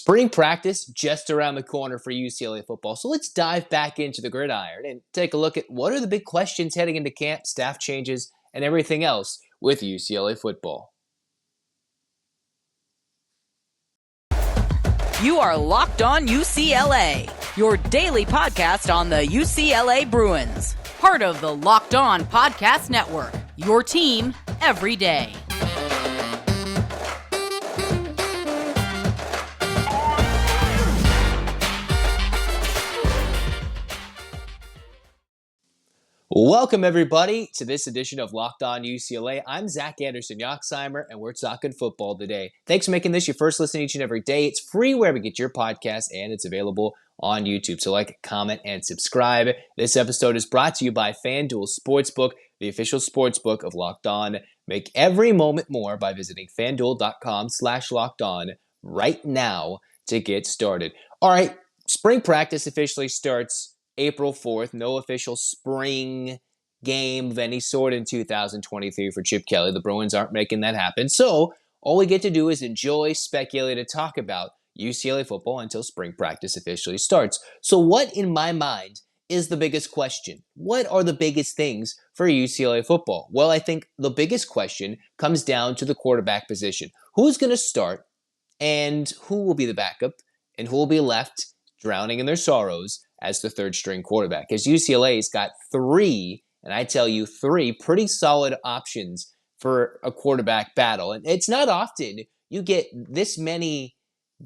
Spring practice just around the corner for UCLA football. So let's dive back into the gridiron and take a look at what are the big questions heading into camp, staff changes, and everything else with UCLA football. You are Locked On UCLA, your daily podcast on the UCLA Bruins. Part of the Locked On Podcast Network, your team every day. Welcome, everybody, to this edition of Locked On UCLA. I'm Anderson-Yoxsimer, and we're talking football today. Thanks for making this your first listen each and every day. It's free wherever you get your podcast, and it's available on YouTube. So like, comment, and subscribe. This episode is brought to you by FanDuel Sportsbook, the official sportsbook of Locked On. Make every moment more by visiting FanDuel.com/LockedOn right now to get started. All right, spring practice officially starts April 4th, no official spring game of any sort in 2023 for Chip Kelly. The Bruins aren't making that happen. So all we get to do is enjoy, speculate, and talk about UCLA football until spring practice officially starts. So what, in my mind, is the biggest question? What are the biggest things for UCLA football? Well, I think the biggest question comes down to the quarterback position. Who's going to start and who will be the backup and who will be left drowning in their sorrows as the third string quarterback? Because UCLA's got three pretty solid options for a quarterback battle. And it's not often you get this many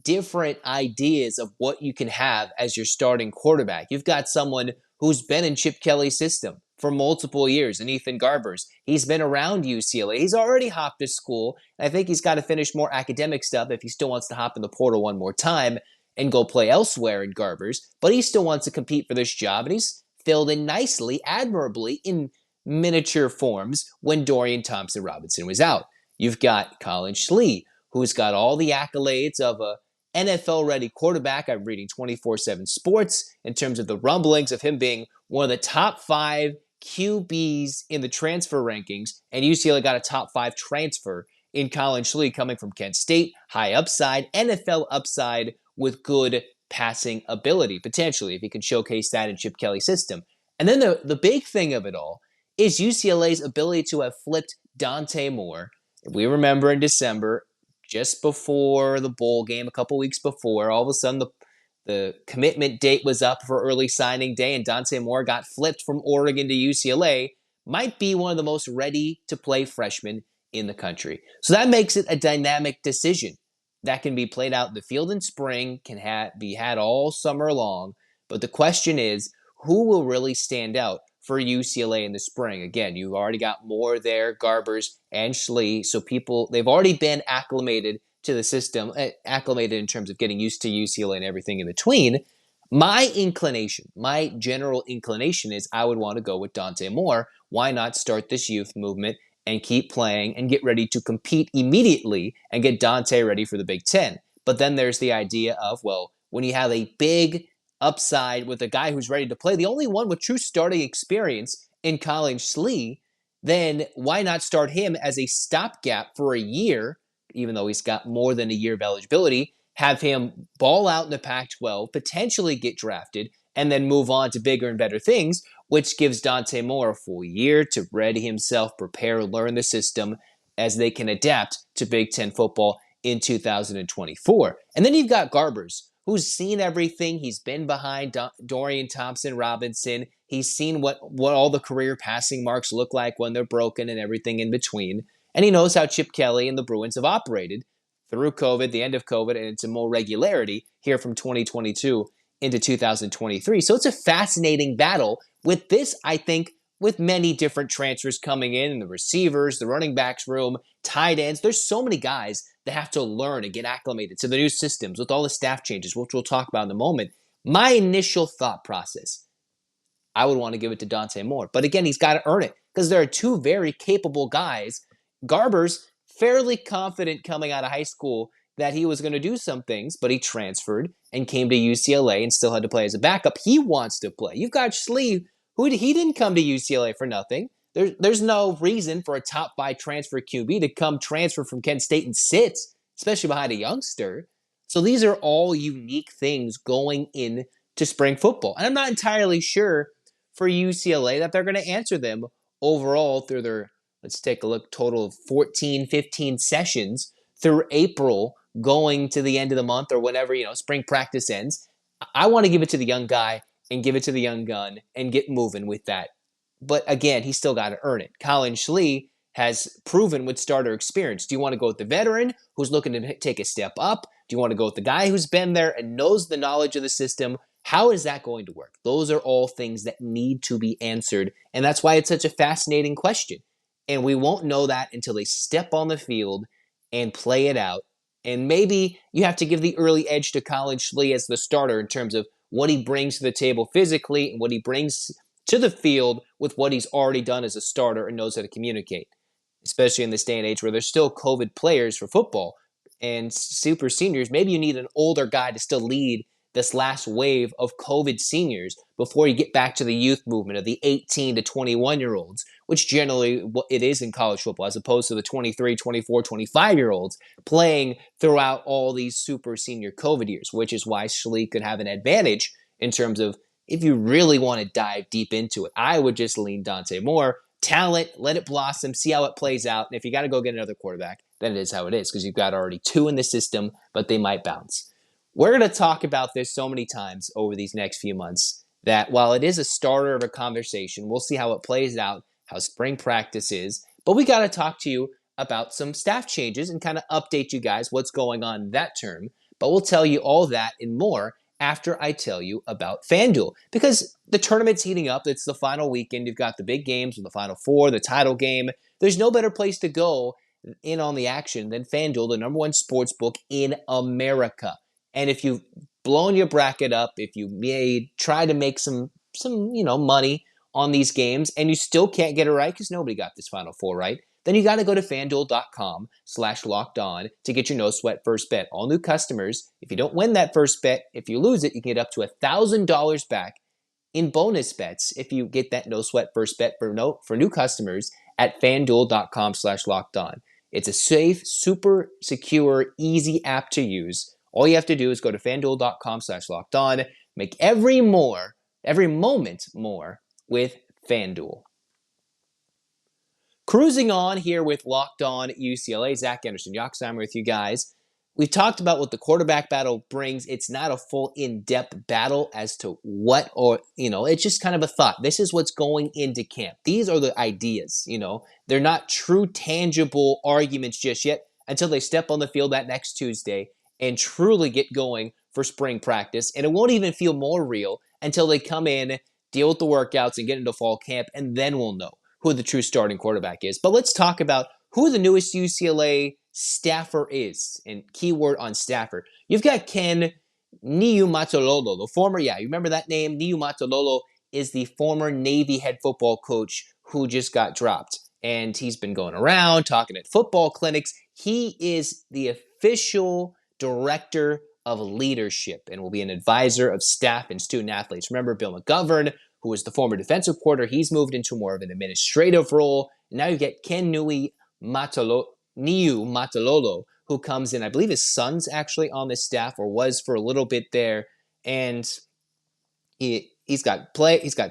different ideas of what you can have as your starting quarterback. You've got someone who's been in Chip Kelly's system for multiple years, and Ethan Garbers. He's been around UCLA. He's already hopped to school. And I think he's got to finish more academic stuff if he still wants to hop in the portal one more time and go play elsewhere in Garbers, but he still wants to compete for this job, and he's filled in nicely, admirably, in miniature forms when Dorian Thompson-Robinson was out. You've got Colin Schlee, who's got all the accolades of a NFL-ready quarterback. I'm reading 24/7 Sports in terms of the rumblings of him being one of the top 5 QBs in the transfer rankings, and UCLA got a top 5 transfer in Colin Schlee coming from Kent State, high upside, NFL upside, with good passing ability, potentially, if he can showcase that in Chip Kelly's system. And then the big thing of it all is UCLA's ability to have flipped Dante Moore. If we remember in December, just before the bowl game, a couple weeks before, all of a sudden the commitment date was up for early signing day, and Dante Moore got flipped from Oregon to UCLA, might be one of the most ready-to-play freshmen in the country. So that makes it a dynamic decision that can be played out in the field in spring, can be had all summer long. But the question is, who will really stand out for UCLA in the spring? Again, you've already got Moore there, Garbers, and Schlee. So they've already been acclimated to the system, acclimated in terms of getting used to UCLA and everything in between. My general inclination is I would want to go with Dante Moore. Why not start this youth movement and keep playing and get ready to compete immediately and get Dante ready for the Big Ten? But then there's the idea of, well, when you have a big upside with a guy who's ready to play, the only one with true starting experience in Colin Schlee, then why not start him as a stopgap for a year, even though he's got more than a year of eligibility, have him ball out in the Pac-12, potentially get drafted, and then move on to bigger and better things, which gives Dante Moore a full year to ready himself, prepare, learn the system as they can adapt to Big Ten football in 2024. And then you've got Garbers, who's seen everything. He's been behind Dorian Thompson-Robinson. He's seen what all the career passing marks look like when they're broken and everything in between. And he knows how Chip Kelly and the Bruins have operated through COVID, the end of COVID, and into more regularity here from 2022 into 2023. So it's a fascinating battle with this, I think, with many different transfers coming in, the receivers, the running backs room, tight ends. There's so many guys that have to learn and get acclimated to the new systems with all the staff changes, which we'll talk about in a moment. My initial thought process, I would want to give it to Dante Moore. But again, he's got to earn it because there are two very capable guys. Garbers, fairly confident coming out of high school that he was going to do some things, but he transferred and came to UCLA and still had to play as a backup. He wants to play. You've got Schlee, he didn't come to UCLA for nothing. There's no reason for a top 5 transfer QB to come transfer from Kent State and sit, especially behind a youngster. So these are all unique things going into spring football. And I'm not entirely sure for UCLA that they're going to answer them overall through their, let's take a look, total of 14, 15 sessions through April going to the end of the month or whenever, spring practice ends. I want to give it to the young guy and give it to the young gun and get moving with that. But again, he's still got to earn it. Colin Schlee has proven with starter experience. Do you want to go with the veteran who's looking to take a step up? Do you want to go with the guy who's been there and knows the knowledge of the system? How is that going to work? Those are all things that need to be answered, and that's why it's such a fascinating question. And we won't know that until they step on the field and play it out. And maybe you have to give the early edge to Colin Schlee as the starter in terms of what he brings to the table physically and what he brings to the field with what he's already done as a starter and knows how to communicate, especially in this day and age where there's still COVID players for football and super seniors. Maybe you need an older guy to still lead this last wave of COVID seniors before you get back to the youth movement of the 18 to 21-year-olds, which generally what it is in college football, as opposed to the 23, 24, 25-year-olds playing throughout all these super senior COVID years, which is why Schlee could have an advantage in terms of if you really want to dive deep into it. I would just lean Dante Moore. Talent, let it blossom, see how it plays out. And if you got to go get another quarterback, then it is how it is because you've got already two in the system, but they might bounce. We're going to talk about this so many times over these next few months that while it is a starter of a conversation, we'll see how it plays out, how spring practice is. But we got to talk to you about some staff changes and kind of update you guys what's going on in that term. But we'll tell you all that and more after I tell you about FanDuel. Because the tournament's heating up. It's the final weekend. You've got the big games with the Final Four, the title game. There's no better place to go in on the action than FanDuel, the number one sports book in America. And if you've blown your bracket up, if you may try to make some money on these games and you still can't get it right because nobody got this Final Four right, then you got to go to FanDuel.com/lockedon to get your no sweat first bet. All new customers, if you don't win that first bet, if you lose it, you can get up to $1,000 back in bonus bets if you get that no sweat first bet for new customers at FanDuel.com/lockedon. It's a safe, super secure, easy app to use. All you have to do is go to FanDuel.com/lockedon. Make every moment more with FanDuel. Cruising on here with Locked On UCLA, Zach Anderson-Yoxsimer with you guys. We've talked about what the quarterback battle brings. It's not a full in-depth battle as to what it's just kind of a thought. This is what's going into camp. These are the ideas, They're not true, tangible arguments just yet until they step on the field that next Tuesday and truly get going for spring practice. And it won't even feel more real until they come in, deal with the workouts, and get into fall camp, and then we'll know who the true starting quarterback is. But let's talk about who the newest UCLA staffer is. And keyword on staffer. You've got Ken Niumatalolo, the former, you remember that name? Niumatalolo is the former Navy head football coach who just got dropped. And he's been going around talking at football clinics. He is the official director of leadership and will be an advisor of staff and student athletes. Remember Bill McGovern, who was the former defensive coordinator. He's moved into more of an administrative role. Now you get Ken Niumatalolo, who comes in. I believe his son's actually on the staff or was for a little bit there. And he's got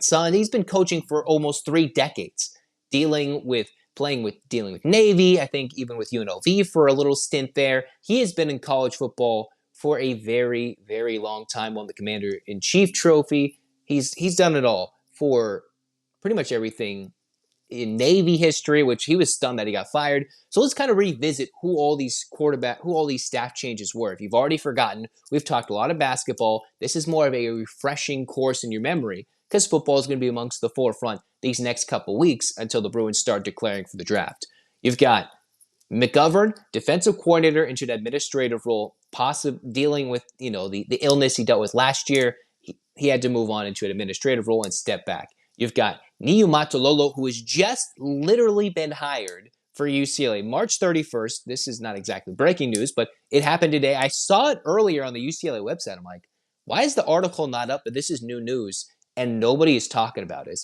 son. He's been coaching for almost 3 decades, dealing with Navy, I think even with UNLV for a little stint there. He has been in college football for a very, very long time, won the Commander-in-Chief trophy. He's done it all for pretty much everything in Navy history, which he was stunned that he got fired. So let's kind of revisit who all these staff changes were. If you've already forgotten, we've talked a lot of basketball. This is more of a refreshing course in your memory because football is going to be amongst the forefront these next couple weeks until the Bruins start declaring for the draft. You've got McGovern, defensive coordinator into an administrative role, dealing with the illness he dealt with last year. He had to move on into an administrative role and step back. You've got Niumatalolo, who has just literally been hired for UCLA. March 31st, this is not exactly breaking news, but it happened today. I saw it earlier on the UCLA website. I'm like, why is the article not up? But this is new news, and nobody is talking about it.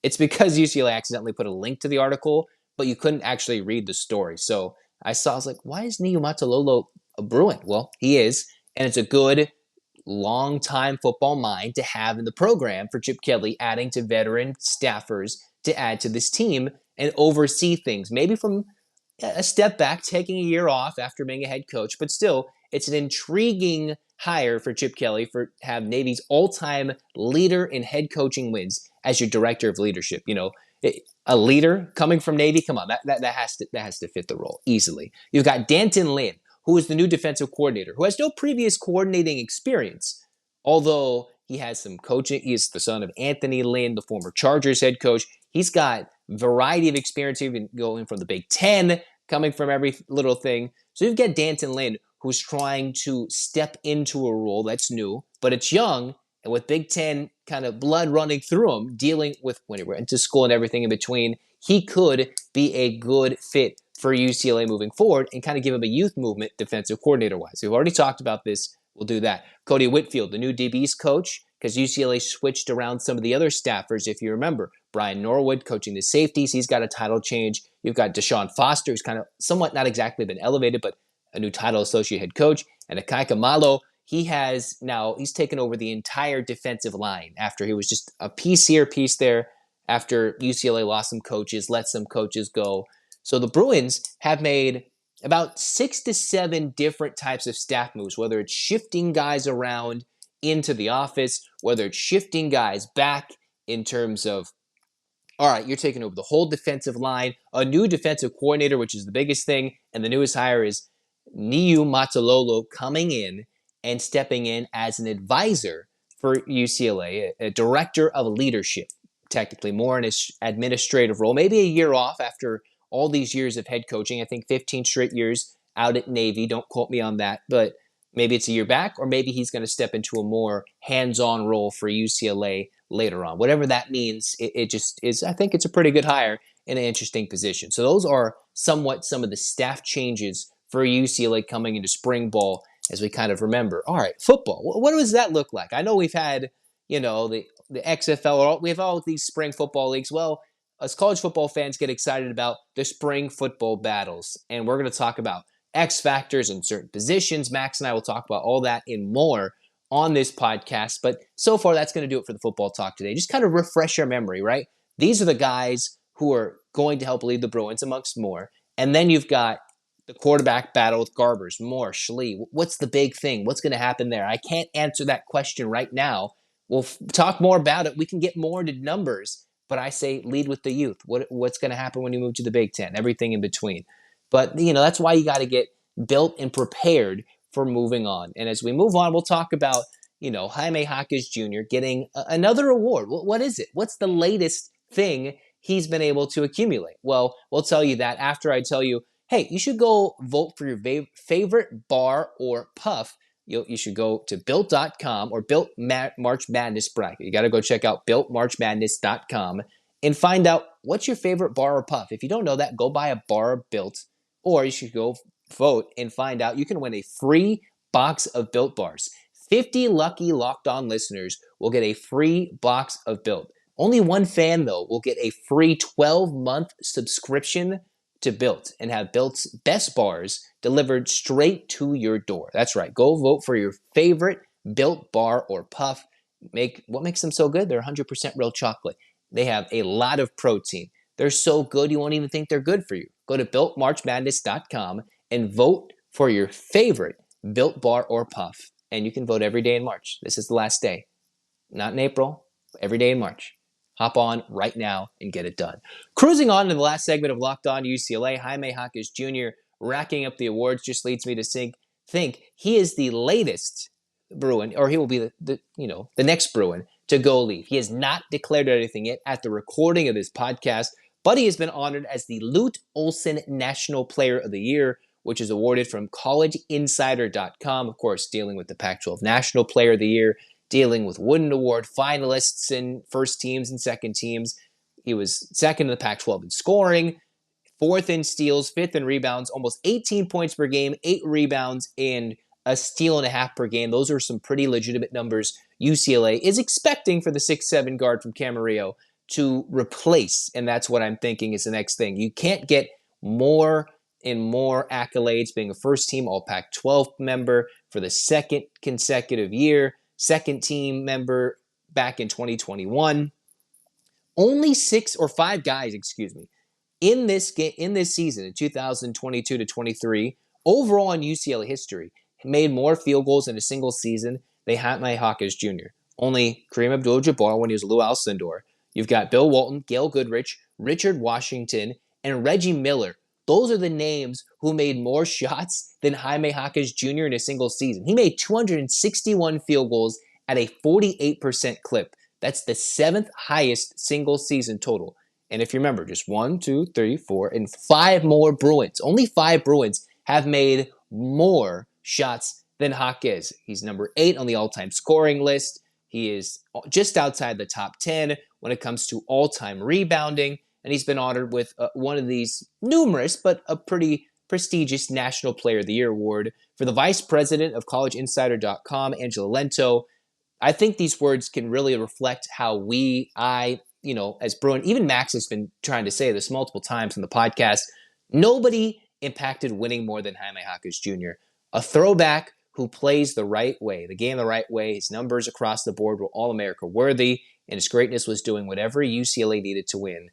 It's because UCLA accidentally put a link to the article, but you couldn't actually read the story. So I was like, why is Niumatalolo a Bruin? Well, he is, And it's a good long-time football mind to have in the program for Chip Kelly, adding to veteran staffers to add to this team and oversee things. Maybe from a step back, taking a year off after being a head coach, but still, it's an intriguing hire for Chip Kelly for have Navy's all-time leader in head coaching wins as your director of leadership. A leader coming from Navy, come on, that has to fit the role easily. You've got Danton Lynn, who is the new defensive coordinator, who has no previous coordinating experience, although he has some coaching. He is the son of Anthony Lynn, the former Chargers head coach. He's got variety of experience, even going from the Big Ten, coming from every little thing. So you've got Danton Lynn, who's trying to step into a role that's new, but it's young, and with Big Ten kind of blood running through him, dealing with when he went to school and everything in between, he could be a good fit for UCLA moving forward and kind of give him a youth movement defensive coordinator-wise. We've already talked about this. We'll do that. Cody Whitfield, the new DB's coach, because UCLA switched around some of the other staffers, if you remember. Brian Norwood coaching the safeties. He's got a title change. You've got Deshaun Foster, who's kind of somewhat not exactly been elevated, but a new title associate head coach. And Akai Kamalo, he's taken over the entire defensive line after he was just a piece here, piece there, after UCLA lost some coaches, let some coaches go. So the Bruins have made about 6 to 7 different types of staff moves, whether it's shifting guys around into the office, whether it's shifting guys back in terms of, all right, you're taking over the whole defensive line, a new defensive coordinator, which is the biggest thing, and the newest hire is Niu Matalolo coming in and stepping in as an advisor for UCLA, a director of leadership, technically more in his administrative role, maybe a year off after all these years of head coaching. I think 15 straight years out at Navy. Don't quote me on that, but maybe it's a year back, or maybe he's going to step into a more hands-on role for UCLA later on. Whatever that means, it just is. I think it's a pretty good hire in an interesting position. So those are somewhat some of the staff changes for UCLA coming into spring ball as we kind of remember. All right, football. What does that look like? I know we've had, the XFL, we have all these spring football leagues. Well, us college football fans get excited about the spring football battles, and we're going to talk about X factors in certain positions. Max and I will talk about all that and more on this podcast, but so far that's going to do it for the football talk today. Just kind of refresh your memory, right? These are the guys who are going to help lead the Bruins amongst more, and then you've got the quarterback battle with Garbers, Moore, Schlee. What's the big thing? What's going to happen there? I can't answer that question right now. We'll talk more about it. We can get more into numbers, but I say lead with the youth. What's going to happen when you move to the Big Ten? Everything in between. But, that's why you got to get built and prepared for moving on. And as we move on, we'll talk about, Jaime Jaquez Jr. getting another award. What is it? What's the latest thing he's been able to accumulate? Well, we'll tell you that after I tell you, hey, you should go vote for your favorite bar or puff. You should go to Built.com or Built March Madness bracket. You got to go check out BuiltMarchMadness.com and find out what's your favorite bar or puff. If you don't know that, go buy a bar of Built, or you should go vote and find out you can win a free box of Built bars. 50 lucky Locked On listeners will get a free box of Built. Only one fan, though, will get a free 12-month subscription to Built and have Built's best bars delivered straight to your door. That's right. Go vote for your favorite Built bar or puff. What makes them so good? They're 100% real chocolate. They have a lot of protein. They're so good you won't even think they're good for you. Go to BuiltMarchMadness.com and vote for your favorite Built bar or puff. And you can vote every day in March. This is the last day. Not in April. Every day in March. Hop on right now and get it done. Cruising on to the last segment of Locked On UCLA, Jaime Jaquez Jr. racking up the awards just leads me to think he is the latest Bruin, or he will be the next Bruin to go leave. He has not declared anything yet at the recording of this podcast, but he has been honored as the Lute Olson National Player of the Year, which is awarded from CollegeInsider.com, of course, dealing with the Pac-12 National Player of the Year, dealing with Wooden Award finalists and first teams and second teams. He was second in the Pac-12 in scoring, fourth in steals, fifth in rebounds, almost 18 points per game, 8 rebounds, and a steal and a half per game. Those are some pretty legitimate numbers UCLA is expecting for the 6'7" guard from Camarillo to replace, and that's what I'm thinking is the next thing. You can't get more and more accolades, being a first-team All-Pac-12 member for the second consecutive year, second-team member back in 2021. Only 5 guys, in this season in 2022 to 23, overall in UCLA history, made more field goals in a single season than Jaime Jaquez Jr. Only Kareem Abdul-Jabbar when he was Lou Alcindor. You've got Bill Walton, Gail Goodrich, Richard Washington, and Reggie Miller. Those are the names who made more shots than Jaime Jaquez Jr. in a single season. He made 261 field goals at a 48% clip. That's the 7th highest single season total. And if you remember, just 1, 2, 3, 4, and 5 more Bruins. Only 5 Bruins have made more shots than Jaquez. He's number 8 on the all-time scoring list. He is just outside the top 10 when it comes to all-time rebounding. And he's been honored with one of these numerous, but a pretty prestigious National Player of the Year award. For the vice president of collegeinsider.com, Angela Lento, I think these words can really reflect how as Bruin, even Max has been trying to say this multiple times in the podcast, nobody impacted winning more than Jaime Jaquez Jr. A throwback who plays the right way, the game the right way. His numbers across the board were All-America worthy, and his greatness was doing whatever UCLA needed to win.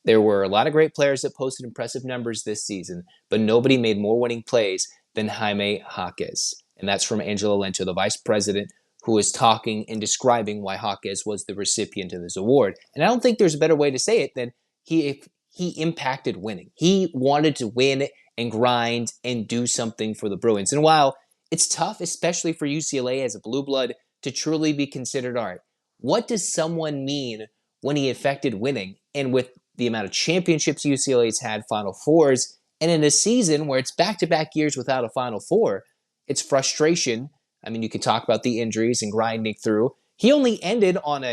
There were a lot of great players that posted impressive numbers this season, but nobody made more winning plays than Jaime Jaquez. And that's from Angela Lento, the vice president, who is talking and describing why Jaquez was the recipient of this award. And I don't think there's a better way to say it than he impacted winning. He wanted to win and grind and do something for the Bruins. And while it's tough, especially for UCLA as a blue blood, to truly be considered, all right, what does someone mean when he affected winning? And with the amount of championships UCLA's had, Final Fours, and in a season where it's back-to-back years without a Final Four, it's frustration. I mean, you can talk about the injuries and grinding through. He only ended on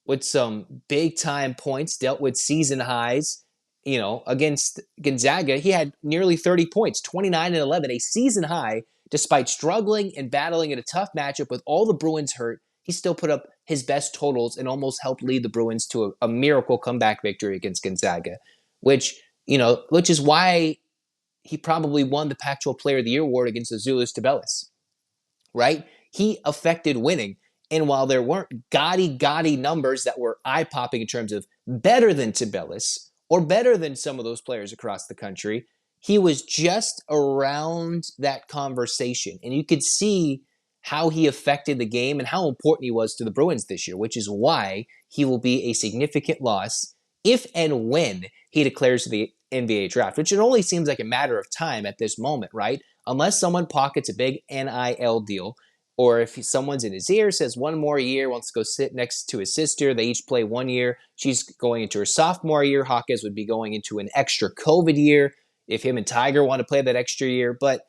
with some big-time points, dealt with season highs, against Gonzaga. He had nearly 30 points, 29 and 11, a season high, despite struggling and battling in a tough matchup with all the Bruins hurt. He still put up his best totals and almost helped lead the Bruins to a miracle comeback victory against Gonzaga, which is why he probably won the Pac-12 Player of the Year award against Azuolas Tubelis. Right? He affected winning. And while there weren't gaudy numbers that were eye-popping in terms of better than Tubelis or better than some of those players across the country, he was just around that conversation. And you could see how he affected the game and how important he was to the Bruins this year, which is why he will be a significant loss if and when he declares the NBA draft, which it only seems like a matter of time at this moment, right? Unless someone pockets a big NIL deal, or if someone's in his ear, says one more year, wants to go sit next to his sister, they each play 1 year. She's going into her sophomore year. Jaquez would be going into an extra COVID year if him and Tiger want to play that extra year. But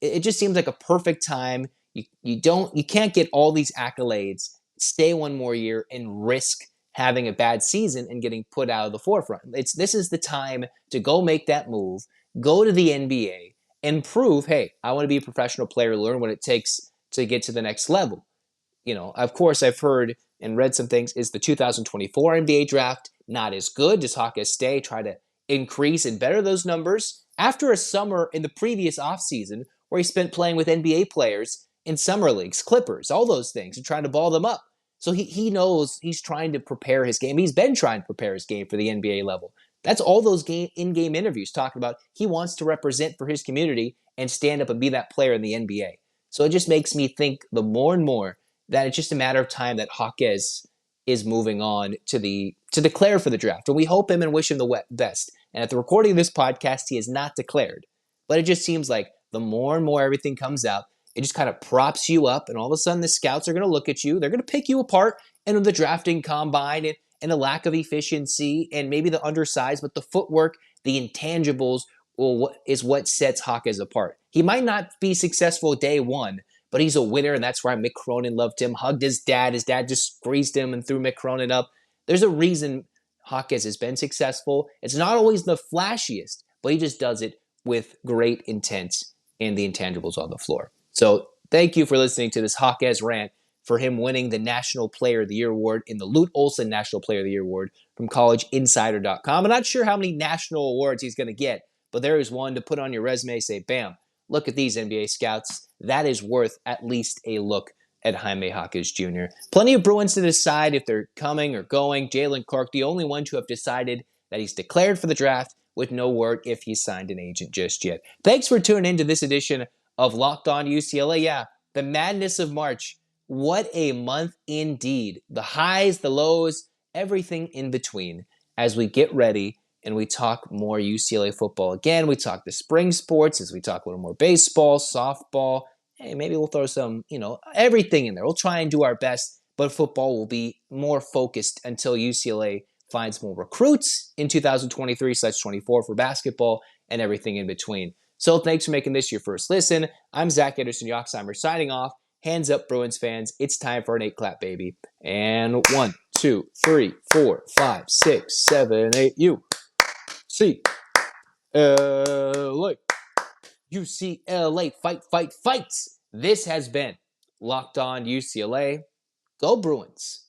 it just seems like a perfect time. You can't get all these accolades, stay 1 more year, and risk having a bad season and getting put out of the forefront. This is the time to go make that move, go to the NBA, and prove, hey, I want to be a professional player, learn what it takes to get to the next level. Of course, I've heard and read some things. Is the 2024 NBA draft not as good? Does Jaquez stay, try to increase and better those numbers? After a summer in the previous offseason where he spent playing with NBA players in summer leagues, Clippers, all those things, and trying to ball them up. So he knows he's trying to prepare his game. He's been trying to prepare his game for the NBA level. That's all those in-game interviews talking about. He wants to represent for his community and stand up and be that player in the NBA. So it just makes me think the more and more that it's just a matter of time that Jaquez is moving on to declare for the draft. And we hope him and wish him the best. And at the recording of this podcast, he is not declared. But it just seems like the more and more everything comes out, it just kind of props you up. And all of a sudden, the scouts are going to look at you. They're going to pick you apart in the drafting combine and a lack of efficiency and maybe the undersize, but the footwork, the intangibles is what sets Jaquez apart. He might not be successful day one, but he's a winner, and that's why Mick Cronin loved him, hugged his dad. His dad just squeezed him and threw Mick Cronin up. There's a reason Jaquez has been successful. It's not always the flashiest, but he just does it with great intent and the intangibles on the floor. So thank you for listening to this Jaquez rant for him winning the National Player of the Year award in the Lute Olson National Player of the Year award from collegeinsider.com. I'm not sure how many national awards he's going to get, but there is one to put on your resume, say, bam, look at these NBA scouts. That is worth at least a look at Jaime Jaquez Jr. Plenty of Bruins to decide if they're coming or going. Jalen Clark, the only one to have decided that he's declared for the draft with no word if he's signed an agent just yet. Thanks for tuning in to this edition of Locked On UCLA. Yeah, the madness of March. What a month indeed. The highs, the lows, everything in between as we get ready and we talk more UCLA football again. We talk the spring sports as we talk a little more baseball, softball. Hey, maybe we'll throw some, everything in there. We'll try and do our best, but football will be more focused until UCLA finds more recruits in 2023/24 for basketball and everything in between. So thanks for making this your first listen. I'm Zach Anderson-Yoxsimer signing off. Hands up, Bruins fans. It's time for an 8 clap, baby. And 1, 2, 3, 4, 5, 6, 7, 8. UCLA. UCLA. Fight, fight, fights. This has been Locked On UCLA. Go Bruins.